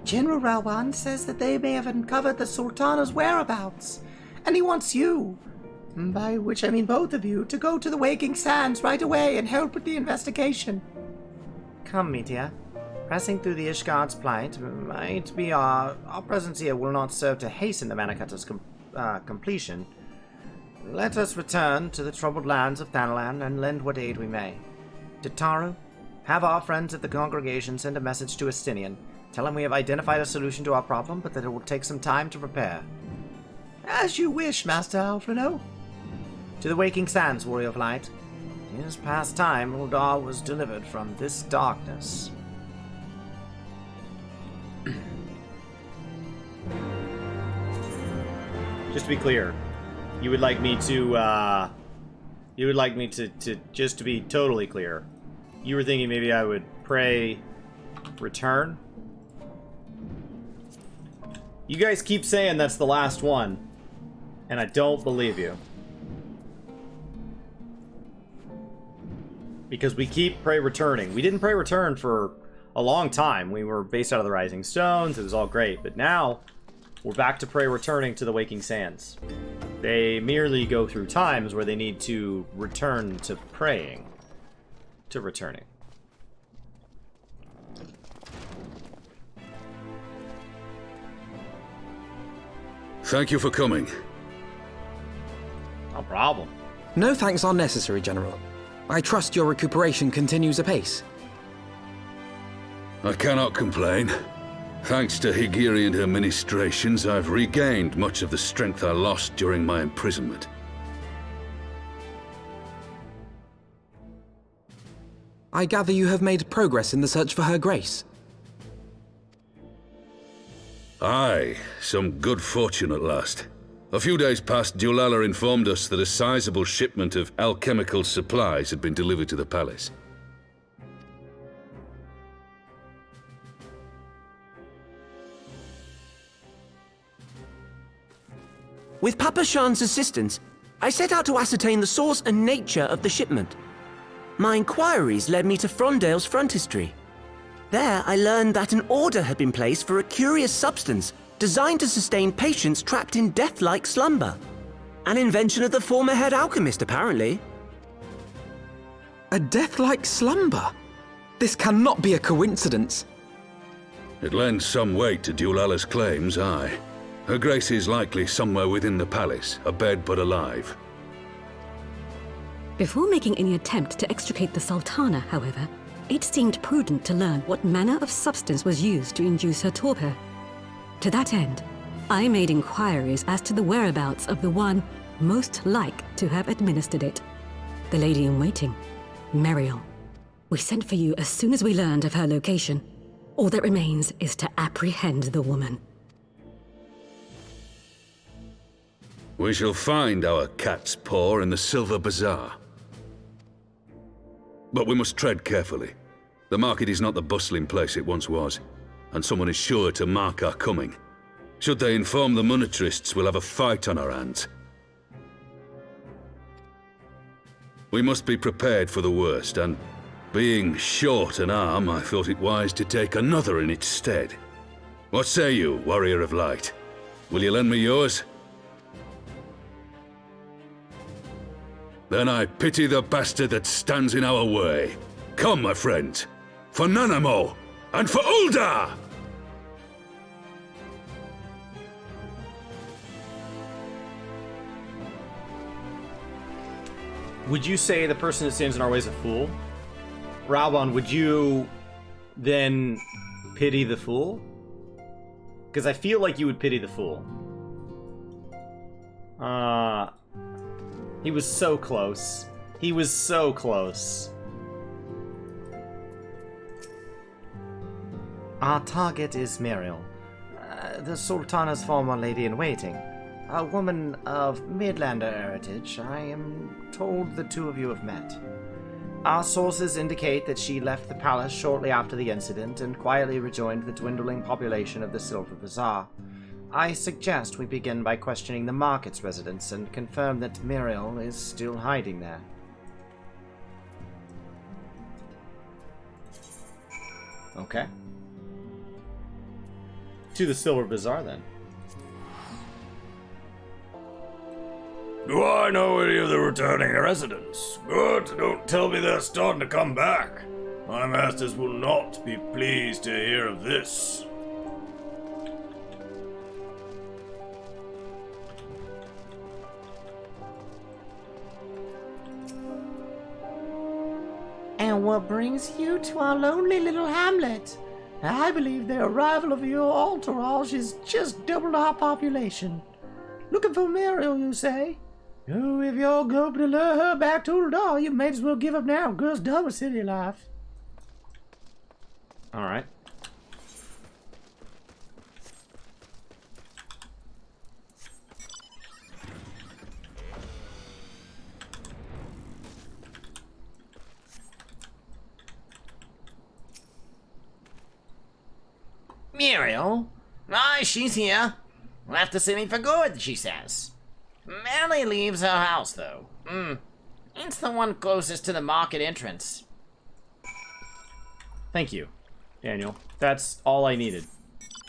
General Rawan says that they may have uncovered the Sultana's whereabouts, and he wants you, by which I mean both of you, to go to the Waking Sands right away and help with the investigation. Come, Meteor. Pressing through the Ishgard's plight might be our presence here will not serve to hasten the Manakata's completion. Let us return to the troubled lands of Thanalan and lend what aid we may. Tataru, have our friends at the congregation send a message to Estinian. Tell him we have identified a solution to our problem, but that it will take some time to prepare. As you wish, Master Alfredo. To the Waking Sands, Warrior of Light. It is past time Uldar was delivered from this darkness. Just to be clear, you would like me to, just to be totally clear, you were thinking maybe I would pray return? You guys keep saying that's the last one, and I don't believe you. Because we keep pray returning. We didn't pray return for a long time. We were based out of the Rising Stones, it was all great, but now we're back to pray returning to the Waking Sands. They merely go through times where they need to return to praying, to returning. Thank you for coming. No problem. No thanks are necessary, General. I trust your recuperation continues apace. I cannot complain. Thanks to Higiri and her ministrations, I've regained much of the strength I lost during my imprisonment. I gather you have made progress in the search for Her Grace. Aye, some good fortune at last. A few days past, Dulala informed us that a sizable shipment of alchemical supplies had been delivered to the palace. With Papa Shan's assistance, I set out to ascertain the source and nature of the shipment. My inquiries led me to Frondale's frontistery. There, I learned that an order had been placed for a curious substance designed to sustain patients trapped in death-like slumber. An invention of the former head alchemist, apparently. A death-like slumber? This cannot be a coincidence. It lends some weight to Dulala's claims, aye. Her Grace is likely somewhere within the palace, abed but alive. Before making any attempt to extricate the Sultana, however, it seemed prudent to learn what manner of substance was used to induce her torpor. To that end, I made inquiries as to the whereabouts of the one most like to have administered it. The lady in waiting, Meriel. We sent for you as soon as we learned of her location. All that remains is to apprehend the woman. We shall find our cat's paw in the Silver Bazaar. But we must tread carefully. The market is not the bustling place it once was, and someone is sure to mark our coming. Should they inform the monetarists, we'll have a fight on our hands. We must be prepared for the worst, and being short an arm, I thought it wise to take another in its stead. What say you, Warrior of Light? Will you lend me yours? Then I pity the bastard that stands in our way. Come, my friends, for Nanamo and for Uldar! Would you say the person that stands in our way is a fool? Rawan, would you then pity the fool? Because I feel like you would pity the fool. He was so close. He was so close. Our target is Meriel, the Sultana's former lady-in-waiting. A woman of Midlander heritage. I am told the two of you have met. Our sources indicate that she left the palace shortly after the incident and quietly rejoined the dwindling population of the Silver Bazaar. I suggest we begin by questioning the market's residents and confirm that Meriel is still hiding there. Okay. To the Silver Bazaar, then. Do I know any of the returning residents? Good, don't tell me they're starting to come back. My masters will not be pleased to hear of this. And what brings you to our lonely little hamlet? I believe the arrival of your entourage has just doubled our population. Looking for Muriel, you say? Oh, if you're going to lure her back to Uldar, you may as well give up now. Girl's done with city life. Alright. Muriel? Aye, she's here. Left the city for good, she says. Rarely leaves her house, though. It's the one closest to the market entrance. Thank you, Daniel. That's all I needed.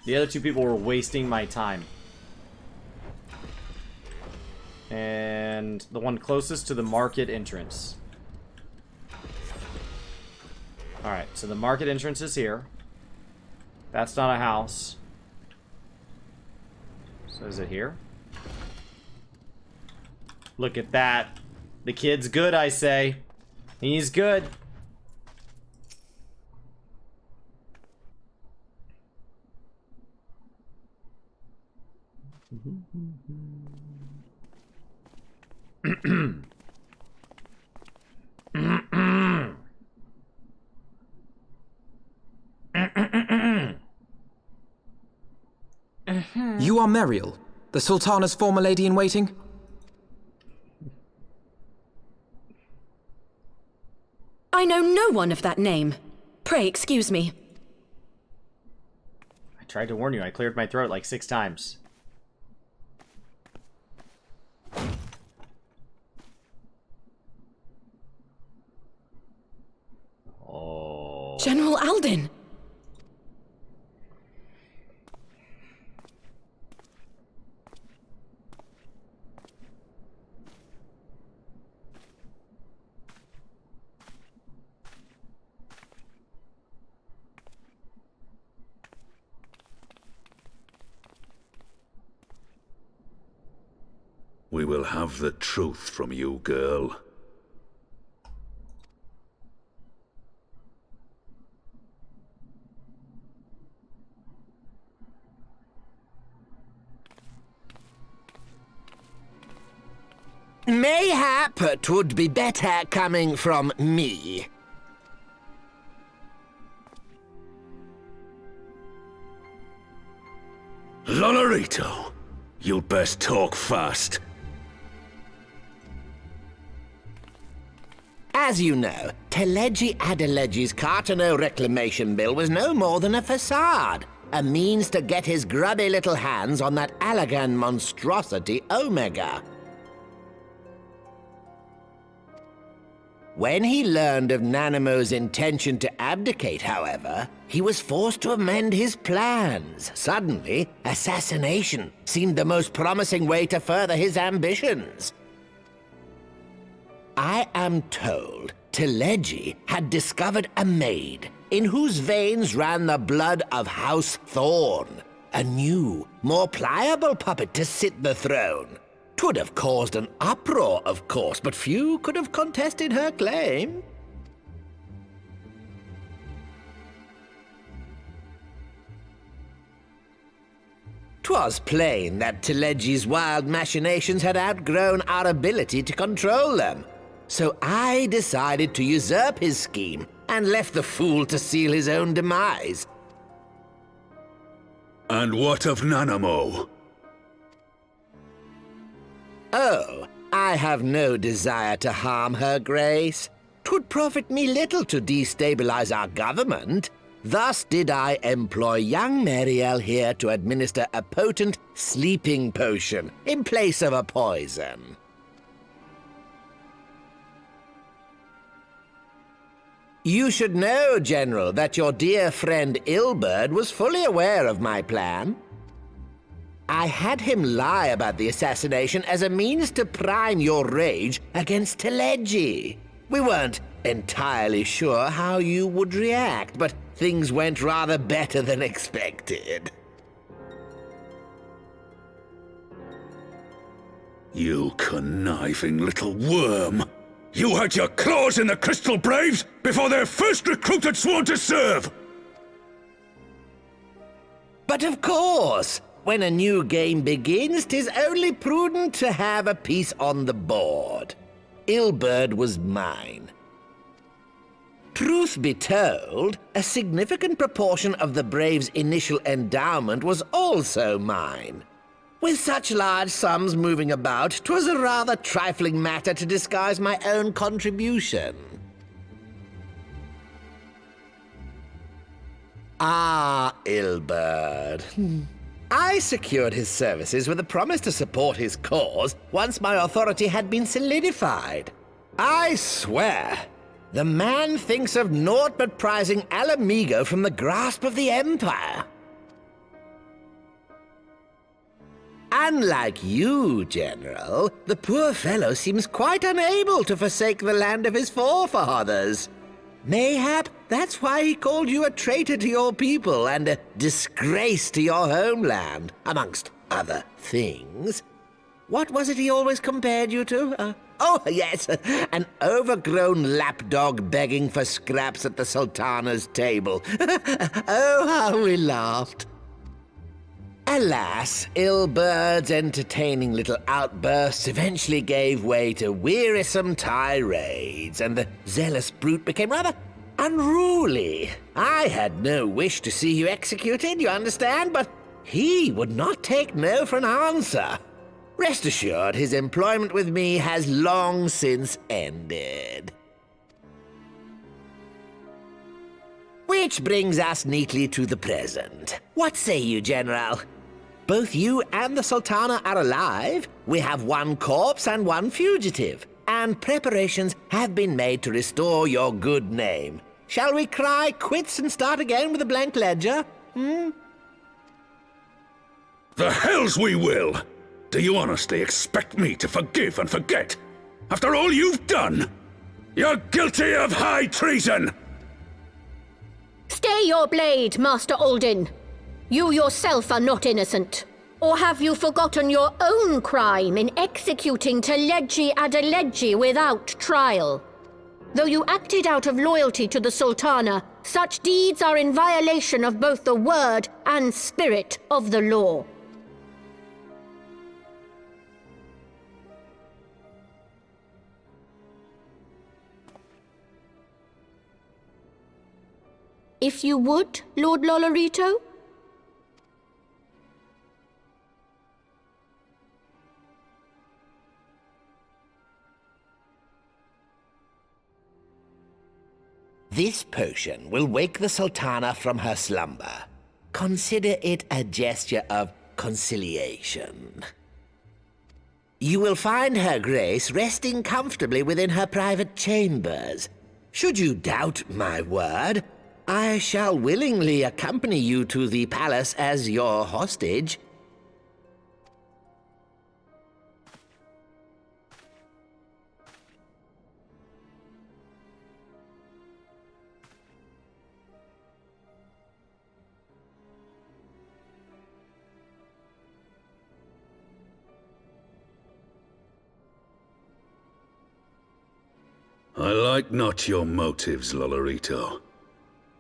The other two people were wasting my time. And the one closest to the market entrance. Alright, so the market entrance is here. That's not a house. So is it here? Look at that. The kid's good, I say. He's good. You are Muriel, the Sultana's former lady-in-waiting? I know no one of that name. Pray excuse me. I tried to warn you. I cleared my throat like 6 times. Oh. General Alden! We will have the truth from you, girl. Mayhap it would be better coming from me. Lonorito, you'd best talk fast. As you know, Teleji Adeleji's Cartano reclamation bill was no more than a facade, a means to get his grubby little hands on that Allagan monstrosity Omega. When he learned of Nanamo's intention to abdicate, however, he was forced to amend his plans. Suddenly, assassination seemed the most promising way to further his ambitions. I am told Teleji had discovered a maid in whose veins ran the blood of House Thorn, a new, more pliable puppet to sit the throne. 'Twould have caused an uproar, of course, but few could have contested her claim. 'Twas plain that Teleji's wild machinations had outgrown our ability to control them. So I decided to usurp his scheme and left the fool to seal his own demise. And what of Nanamo? Oh, I have no desire to harm her grace. 'Twould profit me little to destabilize our government. Thus did I employ young Mariel here to administer a potent sleeping potion in place of a poison. You should know, General, that your dear friend Ilberd was fully aware of my plan. I had him lie about the assassination as a means to prime your rage against Teleji. We weren't entirely sure how you would react, but things went rather better than expected. You conniving little worm! You had your claws in the Crystal Braves before their first recruit had sworn to serve! But of course, when a new game begins, 'tis only prudent to have a piece on the board. Ilberd was mine. Truth be told, a significant proportion of the Braves' initial endowment was also mine. With such large sums moving about, 'twas a rather trifling matter to disguise my own contribution. Ah, Ilberd. I secured his services with a promise to support his cause once my authority had been solidified. I swear, the man thinks of naught but prizing Alamigo from the grasp of the Empire. Unlike you, General, the poor fellow seems quite unable to forsake the land of his forefathers. Mayhap that's why he called you a traitor to your people and a disgrace to your homeland, amongst other things. What was it he always compared you to? Oh, yes, an overgrown lapdog begging for scraps at the Sultana's table. Oh, how we laughed. Alas, Ilberd's entertaining little outbursts eventually gave way to wearisome tirades, and the zealous brute became rather unruly. I had no wish to see you executed, you understand, but he would not take no for an answer. Rest assured, his employment with me has long since ended. Which brings us neatly to the present. What say you, General? Both you and the Sultana are alive. We have one corpse and one fugitive, and preparations have been made to restore your good name. Shall we cry quits and start again with a blank ledger? The hells we will! Do you honestly expect me to forgive and forget? After all you've done? You're guilty of high treason! Stay your blade, Master Alden. You yourself are not innocent. Or have you forgotten your own crime in executing Teleji Adeleji without trial? Though you acted out of loyalty to the Sultana, such deeds are in violation of both the word and spirit of the law. If you would, Lord Lolorito? This potion will wake the Sultana from her slumber. Consider it a gesture of conciliation. You will find her grace resting comfortably within her private chambers. Should you doubt my word, I shall willingly accompany you to the palace as your hostage. I like not your motives, Lolorito.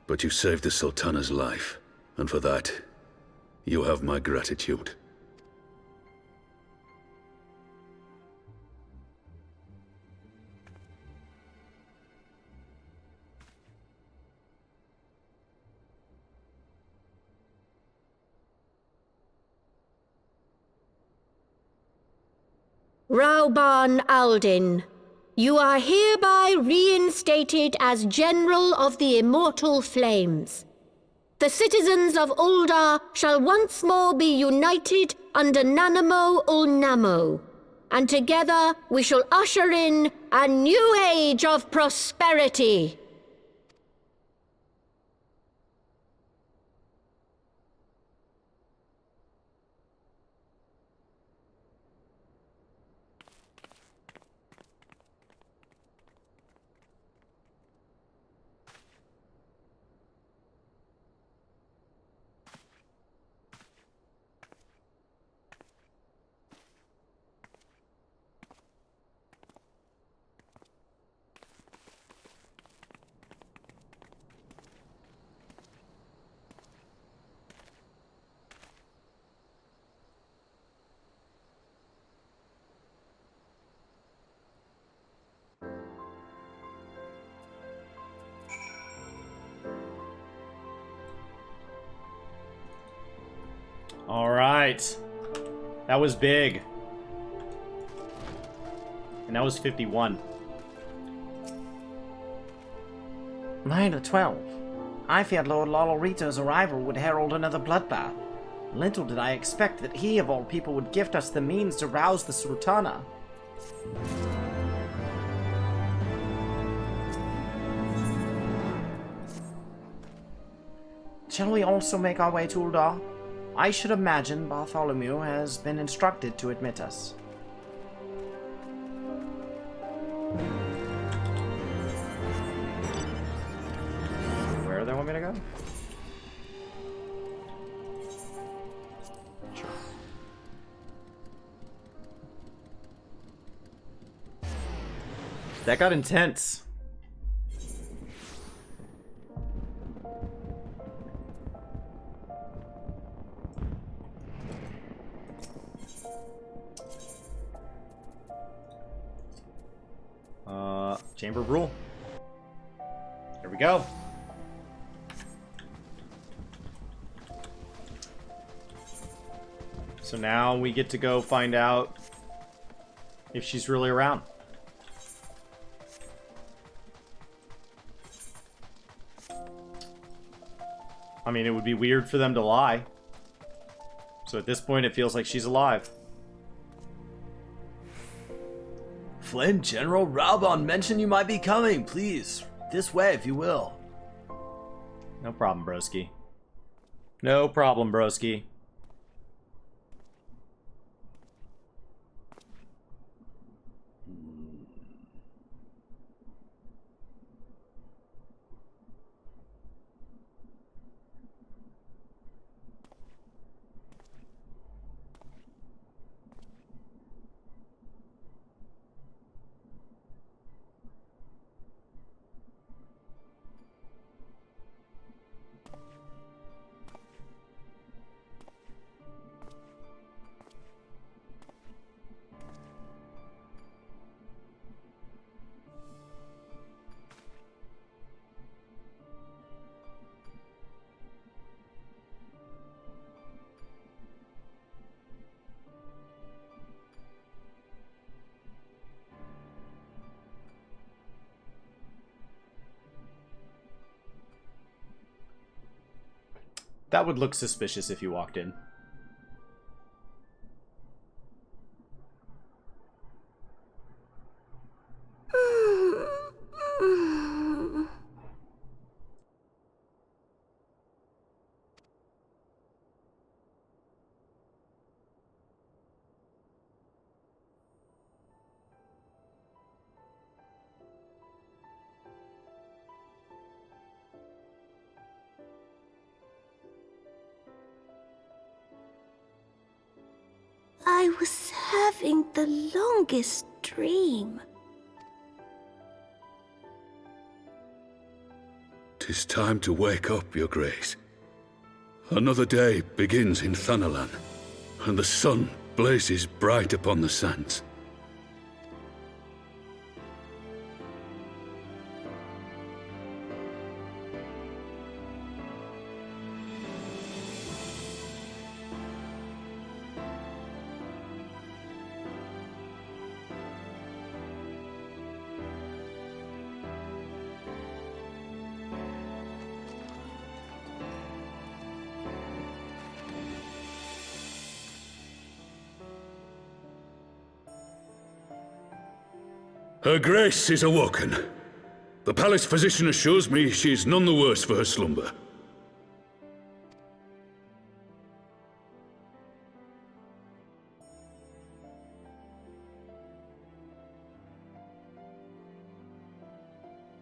But you saved the Sultana's life, and for that, you have my gratitude. Rauban Aldin, you are hereby reinstated as General of the Immortal Flames. The citizens of Uldar shall once more be united under Nanamo Ulnamo, and together we shall usher in a new age of prosperity. Alright. That was big. And that was 51. 9 to 12. I feared Lord Lolorito's arrival would herald another bloodbath. Little did I expect that he, of all people, would gift us the means to rouse the Sultana. Shall we also make our way to Uldar? I should imagine Bartholomew has been instructed to admit us. Where do they want me to go? Sure. That got intense. Chamber of Rule. Here we go. So now we get to go find out if she's really around. I mean, it would be weird for them to lie. So at this point, it feels like she's alive. Flame General Raubon mentioned you might be coming. Please, this way if you will. No problem, broski. No problem, broski. That would look suspicious if you walked in. I was having the longest dream. 'Tis time to wake up, Your Grace. Another day begins in Thanalan, and the sun blazes bright upon the sands. Her Grace is awoken. The palace physician assures me she is none the worse for her slumber.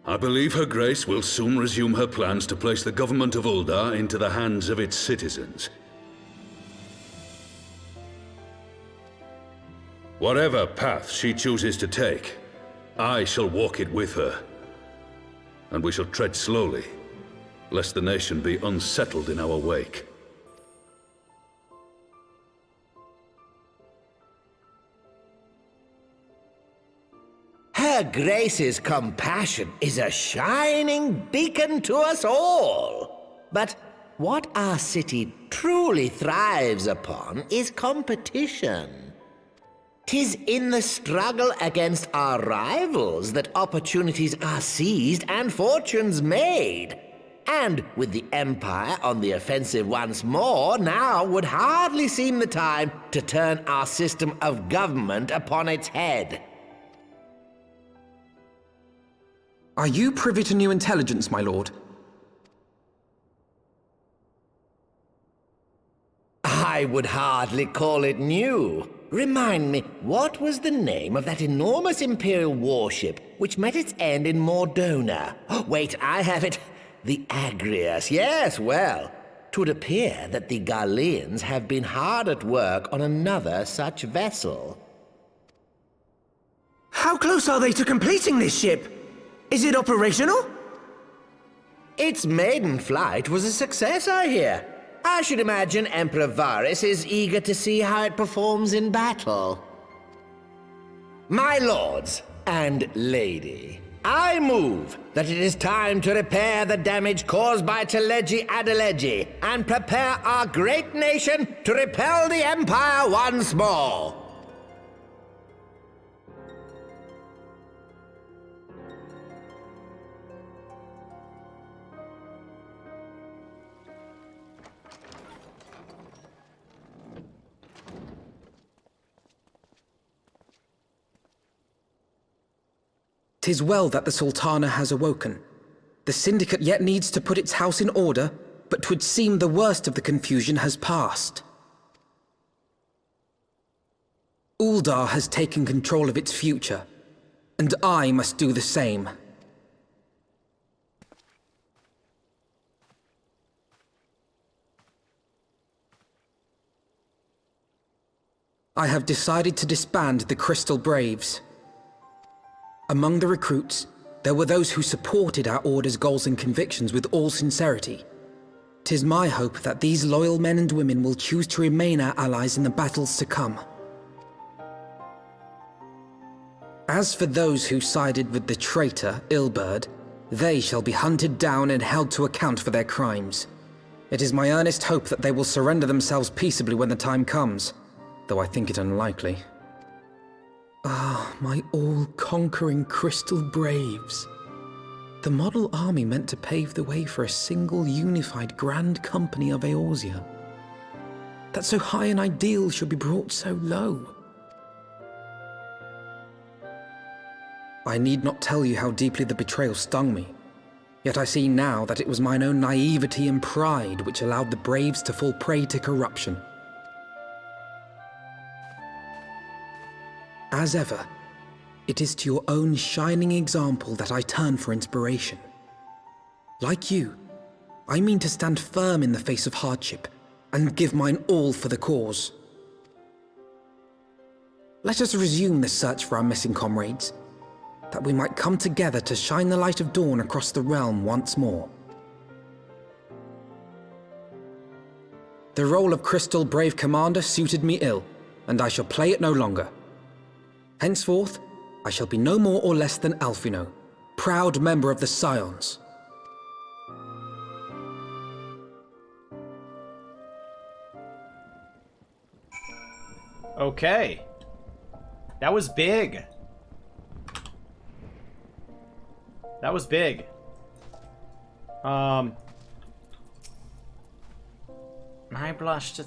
I believe Her Grace will soon resume her plans to place the government of Uldar into the hands of its citizens. Whatever path she chooses to take, I shall walk it with her. And we shall tread slowly, lest the nation be unsettled in our wake. Her Grace's compassion is a shining beacon to us all. But What our city truly thrives upon is competition. 'Tis in the struggle against our rivals that opportunities are seized and fortunes made. And with the Empire on the offensive once more, now would hardly seem the time to turn our system of government upon its head. Are you privy to new intelligence, my lord? I would hardly call it new. Remind me, what was the name of that enormous Imperial warship which met its end in Mordona? Wait, I have it. The Agrius, yes, well, 'twould appear that the Garleans have been hard at work on another such vessel. How close are they to completing this ship? Is it operational? Its maiden flight was a success, I hear. I should imagine Emperor Varys is eager to see how it performs in battle. My lords and lady, I move that it is time to repair the damage caused by Teleji Adeleji and prepare our great nation to repel the Empire once more. "'Tis well that the Sultana has awoken. The Syndicate yet needs to put its house in order, but 'twould seem the worst of the confusion has passed. Uldar has taken control of its future, and I must do the same. I have decided to disband the Crystal Braves. Among the recruits, there were those who supported our Order's goals and convictions with all sincerity. 'Tis my hope that these loyal men and women will choose to remain our allies in the battles to come. As for those who sided with the traitor, Ilberd, they shall be hunted down and held to account for their crimes. It is my earnest hope that they will surrender themselves peaceably when the time comes, though I think it unlikely. Ah, my all-conquering Crystal Braves. The model army meant to pave the way for a single unified Grand Company of Eorzea. That so high an ideal should be brought so low. I need not tell you how deeply the betrayal stung me. Yet I see now that it was mine own naivety and pride which allowed the Braves to fall prey to corruption. As ever, it is to your own shining example that I turn for inspiration. Like you, I mean to stand firm in the face of hardship and give mine all for the cause. Let us resume the search for our missing comrades, that we might come together to shine the light of dawn across the realm once more. The role of Crystal Brave Commander suited me ill, and I shall play it no longer. Henceforth, I shall be no more or less than Alphino, proud member of the Scions. Okay. That was big. That was big. I blush to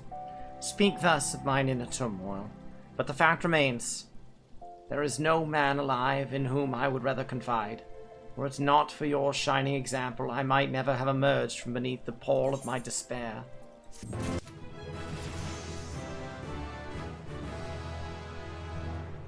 speak thus of mine inner turmoil, but the fact remains. There is no man alive in whom I would rather confide. Were it not for your shining example, I might never have emerged from beneath the pall of my despair.